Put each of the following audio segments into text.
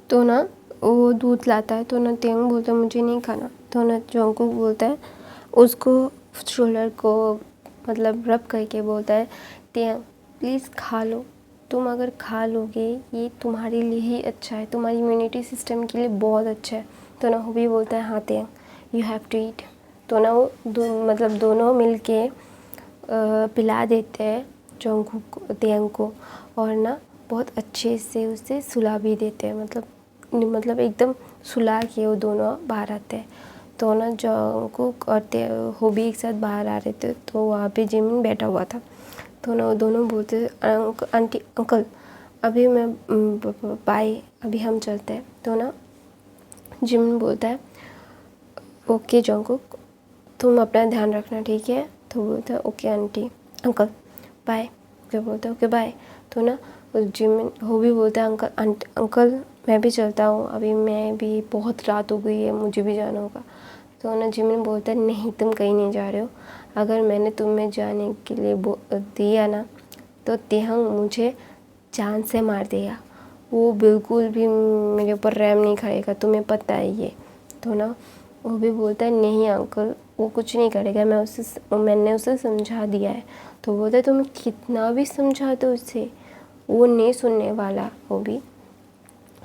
तो ना वो दूध लाता है, तो ना तेयंग बोलता है मुझे नहीं खाना। तो ना जोंगकुक बोलता है उसको शोल्डर को मतलब रब करके बोलता है तेयंग प्लीज़ खा लो, तुम अगर खा लोगे ये तुम्हारे लिए ही अच्छा है, तुम्हारी इम्यूनिटी सिस्टम के लिए बहुत अच्छा है। तो ना हुबी बोलता है हाँ तेयंग यू हैव टू ईट। तो ना वो मतलब दोनों मिलके पिला देते हैं जोंगकुक तेयंग को, और ना बहुत अच्छे से उसे सुला भी देते हैं, मतलब एकदम सुला के वो दोनों बाहर आते हैं। तो ना जोंगकुक और हुबी एक साथ बाहर आ रहे थे, तो वहाँ पे जिमिन बैठा हुआ था। तो ना वो दोनों बोलते आंटी अंकल अभी मैं बाय अभी हम चलते हैं। तो ना जिमिन बोलता है ओके जोंगकुक तुम अपना ध्यान रखना ठीक है। तो बोलता है okay aunty uncle bye. Okay बोलता है ओके बाय। तो ना जिमिन हुबी बोलता है अंकल मैं भी चलता हूँ, अभी मैं भी बहुत रात हो गई है, मुझे भी जाना होगा। तो ना जिमिन बोलता है नहीं तुम कहीं नहीं जा रहे हो, अगर मैंने तुम्हें जाने के लिए दिया ना तो तेहंग मुझे जान से मार देगा, वो बिल्कुल भी मेरे ऊपर रहम नहीं खाएगा, तुम्हें पता है ये। तो ना वो भी बोलता है नहीं अंकल वो कुछ नहीं करेगा, मैंने उसे समझा दिया है। तो बोलता है तुम कितना भी समझा दो उसे वो नहीं सुनने वाला वो भी,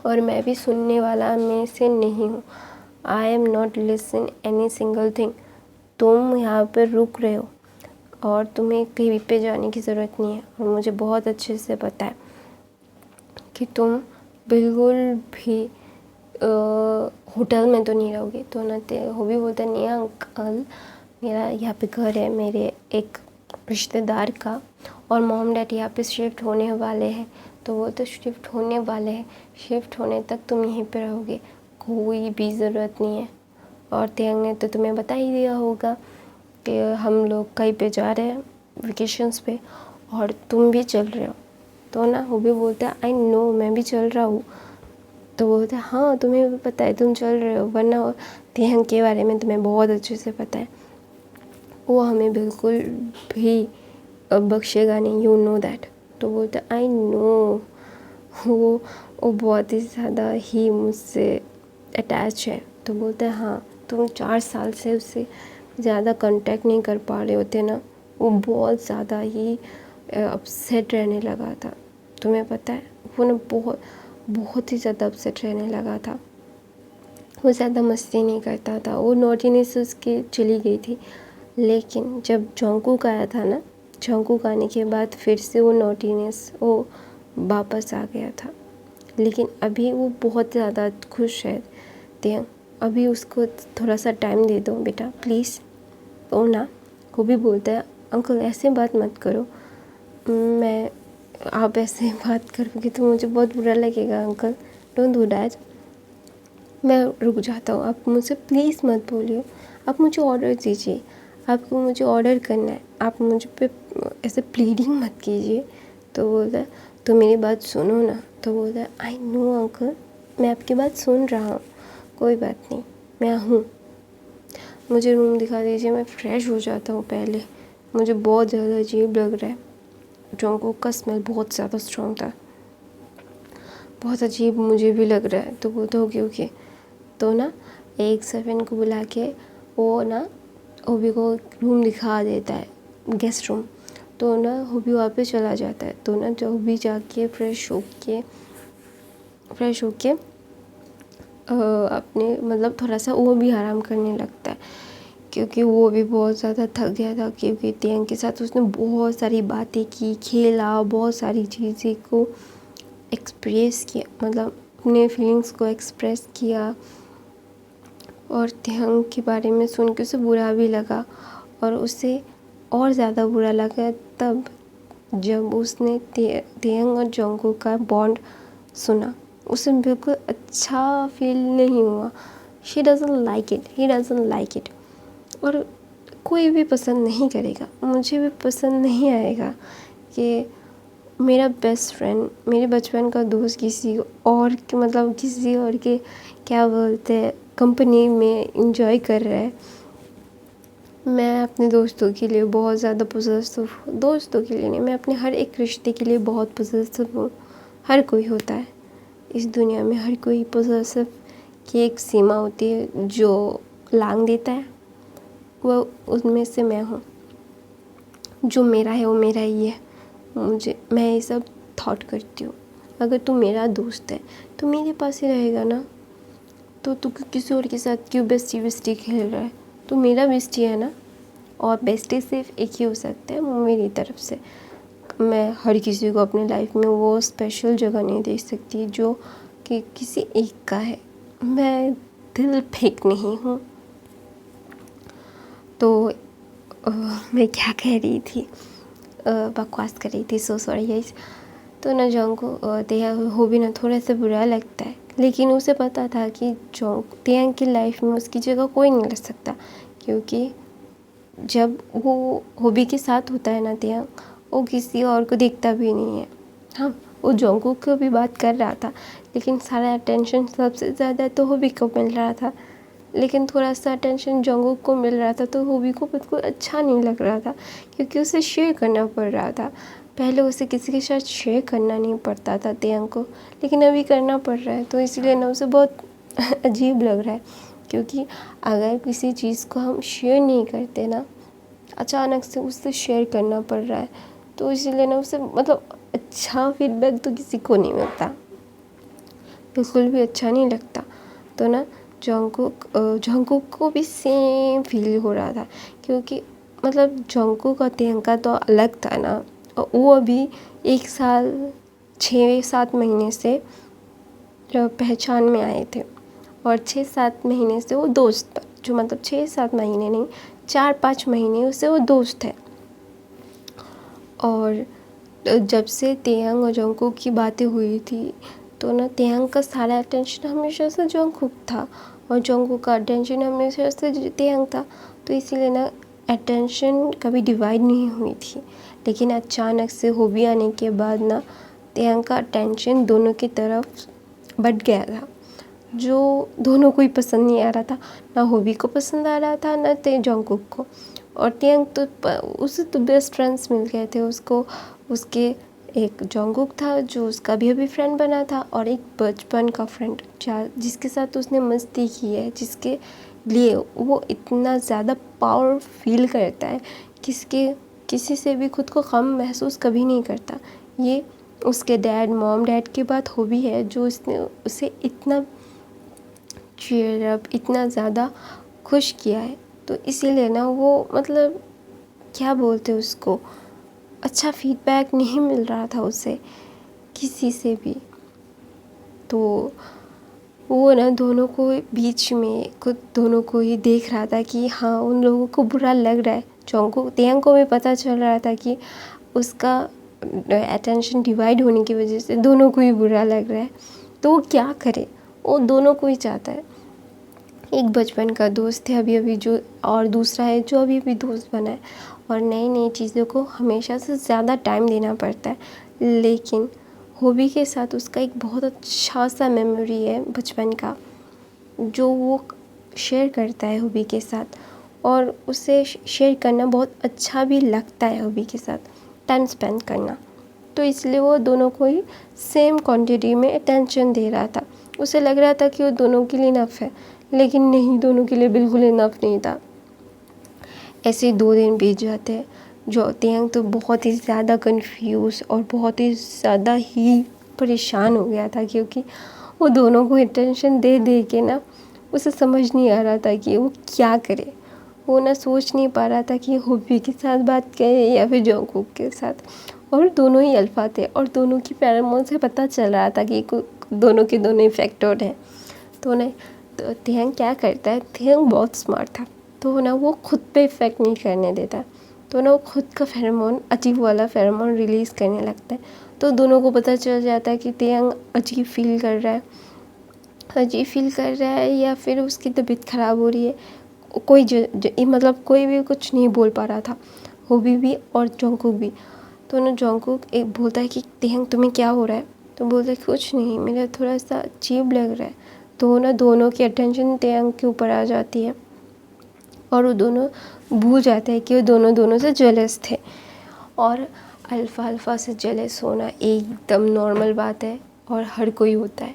और मैं भी सुनने वाला में से नहीं हूँ। I am not listen any single thing. तुम यहाँ पर रुक रहे हो और तुम्हें कहीं पे जाने की ज़रूरत नहीं है, और मुझे बहुत अच्छे से पता है कि तुम बिल्कुल भी होटल में तो नहीं रहोगे। तो ना वो भी बोलता नहीं अंकल मेरा यहाँ पे घर है मेरे एक रिश्तेदार का, और मॉम डैड यहाँ पे शिफ्ट होने वाले हैं। तो वो तो शिफ्ट होने वाले हैं, शिफ्ट होने तक तुम यहीं पे रहोगे, कोई भी ज़रूरत नहीं है। और तेयंग ने तो तुम्हें बता ही दिया होगा कि हम लोग कहीं पे जा रहे हैं वेकेशंस पे, और तुम भी चल रहे हो। तो ना वो भी बोलता है आई नो मैं भी चल रहा हूँ। तो वो बोलता है हाँ तुम्हें भी पता है तुम चल रहे हो, वरना तेहंग के बारे में तुम्हें बहुत अच्छे से पता है, वो हमें बिल्कुल भी बख्शेगा नहीं, यू नो दैट। तो बोलता है आई नो, वो बहुत ही ज़्यादा ही मुझसे अटैच है। तो बोलता है हाँ तुम 4 साल से उससे ज़्यादा कांटेक्ट नहीं कर पा रहे होते ना, वो बहुत ज़्यादा ही अपसेट रहने लगा था, तुम्हें पता है वो ना बहुत ही ज़्यादा अपसेट रहने लगा था। वो ज़्यादा मस्ती नहीं करता था, वो नॉटीनेस उसकी चली गई थी। लेकिन जब जोंगकुक आया था ना, जोंगकुक आने के बाद फिर से वो नॉटीनेस वो वापस आ गया था। लेकिन अभी वो बहुत ज़्यादा खुश है तेयंग, अभी उसको थोड़ा सा टाइम दे दो बेटा प्लीज़। वो ना वो भी बोलता है अंकल ऐसे बात मत करो, मैं आप ऐसे बात करोगे तो मुझे बहुत बुरा लगेगा अंकल, डोंट डू दैट। मैं रुक जाता हूँ, आप मुझसे प्लीज़ मत बोलिए, आप मुझे ऑर्डर दीजिए, आपको मुझे ऑर्डर करना है, आप मुझ पे ऐसे प्लीडिंग मत कीजिए। तो बोलता है तो मेरी बात सुनो ना। तो बोलता है आई नो अंकल मैं आपकी बात सुन रहा हूँ, कोई बात नहीं मैं हूँ, मुझे रूम दिखा दीजिए, मैं फ्रेश हो जाता हूँ पहले, मुझे बहुत ज़्यादा अजीब लग रहा है। जोंगकुक का स्मेल बहुत ज़्यादा स्ट्रॉन्ग था, बहुत अजीब मुझे भी लग रहा है। तो बोलता ओके ओके। तो ना एक सर्वेंट को बुला के वो ना होबी को रूम दिखा देता है, गेस्ट रूम। तो ना होबी वहाँ पे चला जाता है। तो ना जो होबी जाके फ्रेश होके अपने मतलब थोड़ा सा वो भी आराम करने लगता है, क्योंकि वो भी बहुत ज़्यादा थक गया था, क्योंकि तेयंग के साथ उसने बहुत सारी बातें की, खेला, बहुत सारी चीज़ें को एक्सप्रेस किया, मतलब अपने फीलिंग्स को एक्सप्रेस किया। और तेयंग के बारे में सुन के उसे बुरा भी लगा, और उसे और ज़्यादा बुरा लगा तब जब उसने तेयंग और जोंगकुक का बॉन्ड सुना। उसे बिल्कुल अच्छा फील नहीं हुआ, she doesn't like it, he doesn't like it. और कोई भी पसंद नहीं करेगा, मुझे भी पसंद नहीं आएगा कि मेरा बेस्ट फ्रेंड, मेरे बचपन का दोस्त किसी और के मतलब किसी और के क्या बोलते हैं कंपनी में इंजॉय कर रहा है। मैं अपने दोस्तों के लिए बहुत ज़्यादा पॉजिटिव हूँ, दोस्तों के लिए नहीं, मैं अपने हर एक रिश्ते के लिए बहुत पॉजिटिव हूँ। हर कोई होता है, इस दुनिया में हर कोई पॉसेसिव की एक सीमा होती है जो लांघ देता है, वो उसमें से मैं हूँ। जो मेरा है वो मेरा ही है। मैं ये सब थॉट करती हूँ। अगर तू मेरा दोस्त है तो मेरे पास ही रहेगा ना, तो तू किसी और के साथ क्यों बेस्टी बेस्टी खेल रहा है? तू मेरा बेस्टी है ना, और बेस्टी सिर्फ एक ही हो सकता है, वो मेरी तरफ से। मैं हर किसी को अपने लाइफ में वो स्पेशल जगह नहीं दे सकती जो कि किसी एक का है। मैं दिल फेंक नहीं हूँ। तो मैं क्या कह रही थी, बकवास कर रही थी, सो सॉरी गाइस। तो ना जॉन्ग को तेयांग हो भी ना थोड़ा सा बुरा लगता है, लेकिन उसे पता था कि तेयांग की लाइफ में उसकी जगह कोई नहीं ले सकता, क्योंकि जब वो होबी के साथ होता है ना तेयांग, वो किसी और को देखता भी नहीं है। हाँ, वो जॉन्गकुक को भी बात कर रहा था, लेकिन सारा अटेंशन सबसे ज़्यादा तो होबी को मिल रहा था। लेकिन थोड़ा सा अटेंशन जॉन्गकुक को मिल रहा था तो होबी को बिल्कुल अच्छा नहीं लग रहा था, क्योंकि उसे शेयर करना पड़ रहा था। पहले उसे किसी के साथ शेयर करना नहीं पड़ता था तेयांग को, लेकिन अभी करना पड़ रहा है, तो इसलिए ना उसे बहुत अजीब लग रहा है। क्योंकि अगर किसी चीज़ को हम शेयर नहीं करते ना, अचानक से उससे शेयर करना पड़ रहा है, तो इसीलिए ना उसे मतलब अच्छा फीडबैक तो किसी को नहीं मिलता, बिल्कुल भी अच्छा नहीं लगता। तो ना जॉन्गकुक को भी सेम फील हो रहा था, क्योंकि मतलब जॉन्गकुक और तेयांग तो अलग था ना, और वो अभी 1 साल 6-7 महीने से पहचान में आए थे, और 6-7 महीने से वो दोस्त था, जो मतलब 6-7 महीने नहीं, 4-5 महीने उससे वो दोस्त है। और जब से तेयांग और जॉन्गकुक की बातें हुई थी, तो ना तेयांग का सारा अटेंशन हमेशा से जॉन्गकुक था, और जॉन्गकुक का अटेंशन हमेशा से तेयांग था, तो इसीलिए ना अटेंशन कभी डिवाइड नहीं हुई थी। लेकिन अचानक से होबी आने के बाद ना तेयांग का अटेंशन दोनों की तरफ बढ़ गया था, जो दोनों को ही पसंद नहीं आ रहा था। ना होबी को पसंद आ रहा था, ना जॉन्गकुक को। और तेयांग तो उसे तो बेस्ट फ्रेंड्स मिल गए थे उसको। उसके एक जॉन्गकुक था जो उसका भी फ्रेंड बना था, और एक बचपन का फ्रेंड जिसके साथ उसने मस्ती की है, जिसके लिए वो इतना ज़्यादा पावर फील करता है, किसी से भी खुद को कम महसूस कभी नहीं करता। ये उसके डैड की बात होबी है, जो उसने उसे इतना चीयर अप, इतना ज़्यादा खुश किया है। तो इसीलिए ना वो मतलब क्या बोलते उसको, अच्छा फीडबैक नहीं मिल रहा था उसे किसी से भी। तो वो ना दोनों को बीच में खुद दोनों को ही देख रहा था कि हाँ, उन लोगों को बुरा लग रहा है। तेयांग को भी पता चल रहा था कि उसका अटेंशन डिवाइड होने की वजह से दोनों को ही बुरा लग रहा है। तो वो क्या करे, वो दोनों को ही चाहता है। एक बचपन का दोस्त है अभी जो, और दूसरा है जो अभी दोस्त बना है, और नई नई चीज़ों को हमेशा से ज़्यादा टाइम देना पड़ता है। लेकिन होबी के साथ उसका एक बहुत अच्छा सा मेमोरी है बचपन का, जो वो शेयर करता है होबी के साथ, और उसे शेयर करना बहुत अच्छा भी लगता है होबी के साथ टाइम स्पेंड करना। तो इसलिए वो दोनों को ही सेम क्वांटिटी में अटेंशन दे रहा था। उसे लग रहा था कि वो दोनों के लिए इनफ है, लेकिन नहीं, दोनों के लिए बिल्कुल इनफ नहीं था। ऐसे 2 दिन बीत जाते हैं। जो तेयांग तो बहुत ही ज़्यादा कंफ्यूज और बहुत ही ज़्यादा ही परेशान हो गया था, क्योंकि वो दोनों को अटेंशन दे दे के ना उसे समझ नहीं आ रहा था कि वो क्या करे। वो ना सोच नहीं पा रहा था कि होबी के साथ बात करे या फिर जॉन्गकुक के साथ, और दोनों ही अल्फा थे, और दोनों की फेरोमोन से पता चल रहा था कि दोनों के दोनों इफेक्टेड हैं। तो तेयांग क्या करता है, तेयांग बहुत स्मार्ट था, तो ना वो खुद पे इफ़ेक्ट नहीं करने देता। तो ना वो खुद का फेरोमोन, अजीब वाला फेरोमोन रिलीज़ करने लगता है। तो दोनों को पता चल जाता है कि तेयांग अजीब फील कर रहा है, या फिर उसकी तबीयत ख़राब हो रही है। मतलब कोई भी कुछ नहीं बोल पा रहा था, होबी भी और जॉन्गकुक भी। तो ना जॉन्गकुक एक बोलता है कि तेयांग तुम्हें क्या हो रहा है? तो बोलता है कुछ नहीं, मेरा थोड़ा सा अजीब लग रहा है। तो ना दोनों की अटेंशन तेयांग के ऊपर आ जाती है, और वो दोनों भूल जाते हैं कि वो दोनों से जेलस थे। और अल्फ़ा से जेलस होना एकदम नॉर्मल बात है, और हर कोई होता है।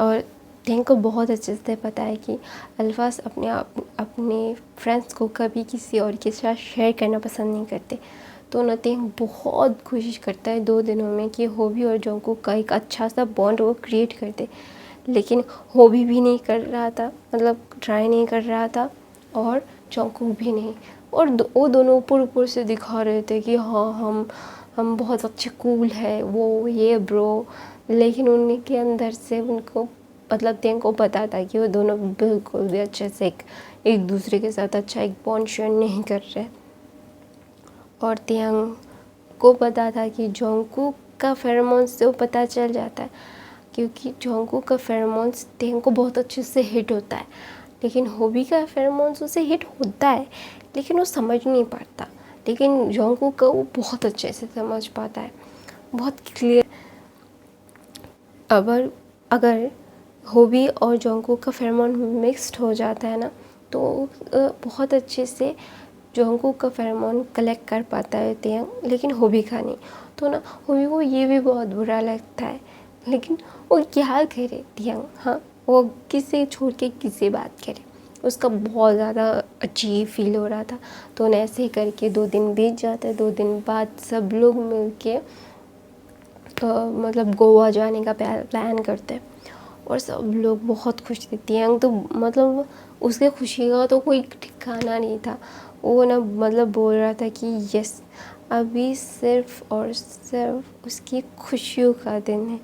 और टेंग को बहुत अच्छे से पता है कि अल्फाज अपने फ्रेंड्स को कभी किसी और के साथ शेयर करना पसंद नहीं करते। तो ना टेंग बहुत कोशिश करता है 2 दिनों में कि होबी और जोंगकुक का एक अच्छा सा बॉन्ड वो क्रिएट कर दे, लेकिन होबी भी नहीं कर रहा था, मतलब ट्राई नहीं कर रहा था, और जोंगकुक भी नहीं। और वो दोनों ऊपर से दिखा रहे थे कि हाँ हम बहुत अच्छे कूल है वो ये ब्रो, लेकिन उनके अंदर से उनको मतलब टेंग को पता था कि वो दोनों बिल्कुल भी अच्छे से एक दूसरे के साथ अच्छा एक बॉन्ड शेयर नहीं कर रहे। और टेंग को पता था कि जोंगकुक का फेरोमोन्स से वो पता चल जाता है, क्योंकि जोंगकुक का फेरोमोन्स टेंग को बहुत अच्छे से हिट होता है, लेकिन होबी का फेरोमोन्स उसे हिट होता है लेकिन वो समझ नहीं पाता, लेकिन जोंगकुक का वो बहुत अच्छे से समझ पाता है, बहुत क्लियर। अगर होबी और जोंगकुक का फेरोमोन मिक्स्ड हो जाता है ना, तो बहुत अच्छे से जोंगकुक का फेरोमोन कलेक्ट कर पाता है टेंग, लेकिन होबी का नहीं। तो ना होबी को ये भी बहुत बुरा लगता है, लेकिन वो क्या करे टेंग, हाँ वो किसे छोड़ के किसे बात करे, उसका बहुत ज़्यादा अजीब फील हो रहा था। तो उन्हें ऐसे ही करके 2 दिन बीत जाते। 2 दिन बाद सब लोग मिलके मतलब गोवा जाने का प्लान करते हैं, और सब लोग बहुत खुश थे। टेंग तो मतलब उसके खुशी का तो कोई ठिकाना नहीं था। वो ना मतलब बोल रहा था कि यस, अभी सिर्फ और सिर्फ उसकी खुशियों का दिन है।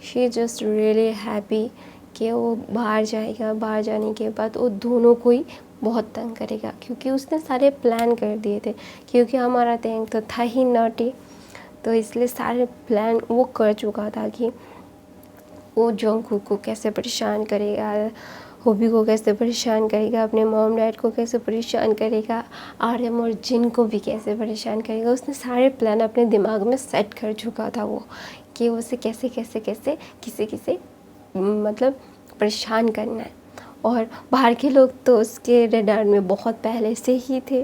शी जस्ट रियली हैप्पी कि वो बाहर जाएगा। बाहर जाने के बाद वो दोनों को ही बहुत तंग करेगा, क्योंकि उसने सारे प्लान कर दिए थे, क्योंकि हमारा टेंग तो था ही नॉटी, तो इसलिए सारे प्लान वो कर चुका था कि वो जोंगकुक को कैसे परेशान करेगा, होबी को कैसे परेशान करेगा, अपने मॉम डैड को कैसे परेशान करेगा, आर्यम और जिन को भी कैसे परेशान करेगा। उसने सारे प्लान अपने दिमाग में सेट कर चुका था वो, कि उसे कैसे कैसे कैसे किसे किसे मतलब परेशान करना है। और बाहर के लोग तो उसके रडार में बहुत पहले से ही थे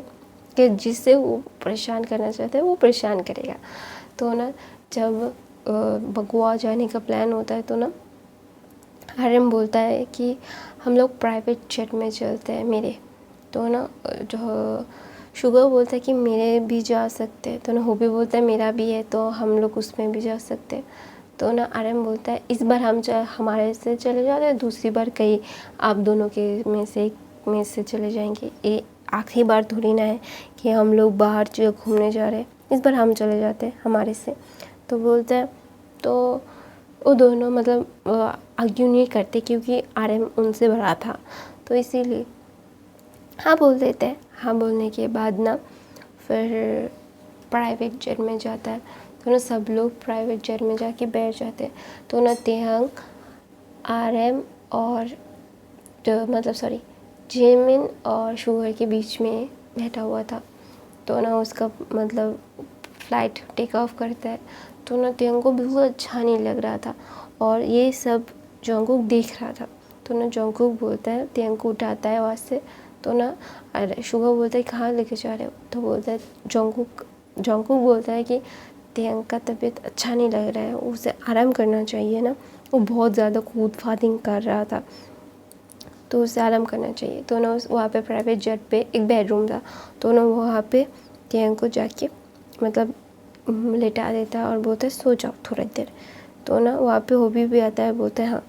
कि जिससे वो परेशान करना चाहता है वो परेशान करेगा। तो ना जब गोवा जाने का प्लान होता है तो ना आर्यम बोलता है कि हम लोग प्राइवेट जेट में चलते हैं मेरे। तो ना जो शुगर बोलता है कि मेरे भी जा सकते हैं। तो ना होबी बोलता है मेरा भी है, तो हम लोग उसमें भी जा सकते हैं। तो ना आर्यम बोलता है इस बार हम हमारे से चले जाते हैं, दूसरी बार कहीं आप दोनों के में से एक में से चले जाएंगे। ये आखिरी बार थोड़ी ना है कि हम लोग बाहर घूमने जा रहे हैं, इस बार हम चले जाते हैं हमारे से। तो बोलता है, तो वो दोनों मतलब आर्ग्यू नहीं करते, क्योंकि आर्यम उनसे बड़ा था, तो इसीलिए हाँ बोल देते हैं। हाँ बोलने के बाद ना फिर प्राइवेट जेट में जाता है। तो ना सब लोग प्राइवेट जेट में जाके बैठ जाते हैं। तो ना तेहंग आर्यम और जिमिन और शुगर के बीच में बैठा हुआ था। तो ना उसका मतलब फ़्लाइट टेक ऑफ करता है। तो ना तेहंग को बिल्कुल अच्छा नहीं लग रहा था, और ये सब जोंगकुक देख रहा था। तो ना जोंगकुक बोलता है, तेहंग को उठाता है वहाँ से। तो ना शुगर बोलता है कहाँ लेके जा रहे हो। तो बोलता है जोंगकुक बोलता है कि तेहंग का तबीयत अच्छा नहीं लग रहा है, उसे आराम करना चाहिए ना, वो बहुत ज़्यादा कूद फादिंग कर रहा था, तो उसे आराम करना चाहिए। तो ना वहाँ पे प्राइवेट जेट पे एक बेडरूम था। तो ना वहाँ पे तेहंग को जाके मतलब लेटा देता है और बोलता है सो जाओ थोड़ी देर। तो ना वहाँ पे होबी भी आता है, बोलता है हाँ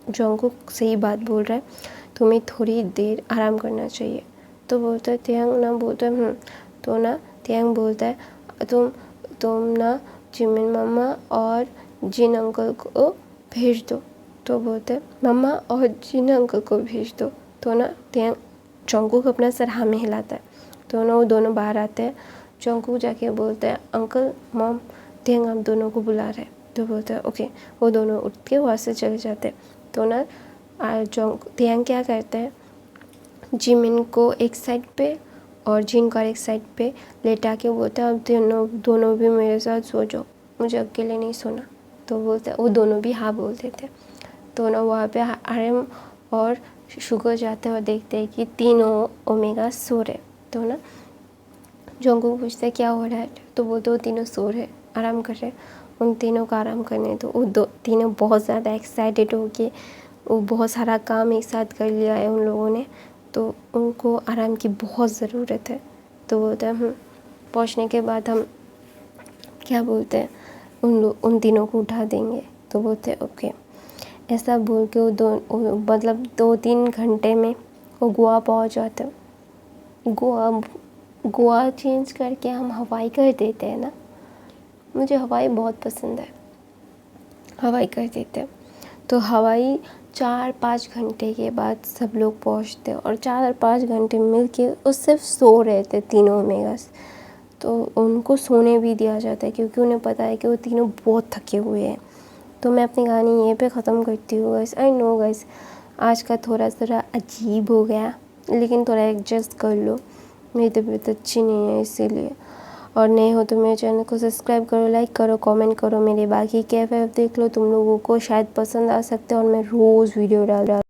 जोंगकुक सही बात बोल रहा है, तुम्हें थोड़ी देर आराम करना चाहिए। तो बोलता है तेहंग ना, बोलता है तो ना तेहंग बोलता है तुम ना जिमिन मामा और जिन अंकल को भेज दो। तो बोलते हैं मम्मा और जिन अंकल को भेज दो। तो ना तेहंग जोंगकुक अपना सर हाँ में हिलाता है। तो ना वो दोनों बाहर आते हैं। जोंगकुक जाके बोलते हैं अंकल मॉम तेहंग आप दोनों को बुला रहे हैं। तो बोलता है ओके। वो दोनों उठ के वहाँ से चले जाते हैं। तो ना तेहंग क्या करते हैं, जिमिन को एक साइड पे और जिन को एक साइड पे लेटा के बोलता है अब दोनों भी मेरे साथ सो जाओ, मुझे अकेले नहीं सोना। तो बोलता है वो दोनों भी हाँ बोल देते। तो ना वहाँ पे आर्यम और शुगर जाते हैं और देखते हैं कि तीनों ओमेगा सो रहे। तो ना जोंगकुक पूछता है क्या हो रहा है। तो बोलते वो तीनों सो रहे आराम कर रहे। उन तीनों को आराम करने दो। वो तीनों बहुत ज़्यादा एक्साइटेड हो के वो बहुत सारा काम एक साथ कर लिया है उन लोगों ने, तो उनको आराम की बहुत ज़रूरत है। तो बोलते हैं पहुँचने के बाद हम क्या बोलते हैं उन तीनों को उठा देंगे। तो बोलते हैं ओके। ऐसा बोल के वो मतलब 2-3 घंटे में वो गोवा पहुँच जाते हैं। गोवा चेंज करके हम हवाई कर देते हैं ना, मुझे हवाई बहुत पसंद है, हवाई कर देते हैं। तो हवाई 4-5 घंटे के बाद सब लोग पहुँचते हैं और 4-5 घंटे मिल के वो सिर्फ सो रहे थे तीनों मेगास। तो उनको सोने भी दिया जाता है क्योंकि उन्हें पता है कि वो तीनों बहुत थके हुए हैं। तो मैं अपनी कहानी यहीं पे ख़त्म करती हूँ गाइस। आई नो गाइस आज का थोड़ा अजीब हो गया, लेकिन थोड़ा एडजस्ट कर लो, मेरी तबीयत अच्छी नहीं है इसीलिए। और नए हो तो मेरे चैनल को सब्सक्राइब करो, लाइक करो, कमेंट करो, मेरे बाकी KFF देख लो, तुम लोगों को शायद पसंद आ सकते हैं और मैं रोज़ वीडियो डाल